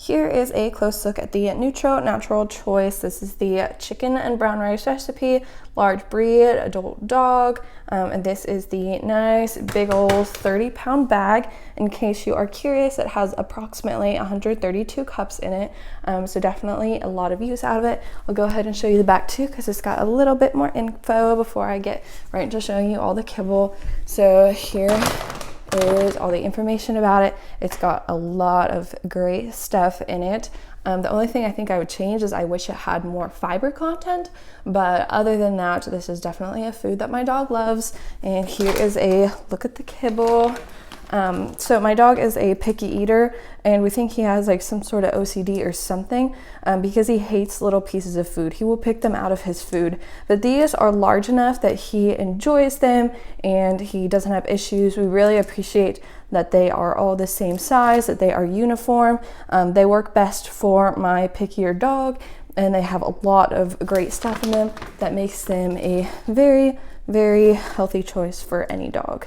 Here is a close look at the Nutro Natural Choice. This is the chicken and brown rice recipe, large breed, adult dog, and this is the nice big old 30-pound bag. In case you are curious, it has approximately 132 cups in it, so definitely a lot of use out of it. I'll go ahead and show you the back too, because it's got a little bit more info before I get right into showing you all the kibble. So here is all the information about it. It's got a lot of great stuff in it. The only thing I think I would change is I wish it had more fiber content, but other than that, this is definitely a food that my dog loves. And here is a look at the kibble. So my dog is a picky eater, and we think he has like some sort of OCD or something, because he hates little pieces of food. He will pick them out of his food, but these are large enough that he enjoys them and he doesn't have issues. We really appreciate that they are all the same size, that they are uniform. They work best for my pickier dog, and they have a lot of great stuff in them that makes them a very, very healthy choice for any dog.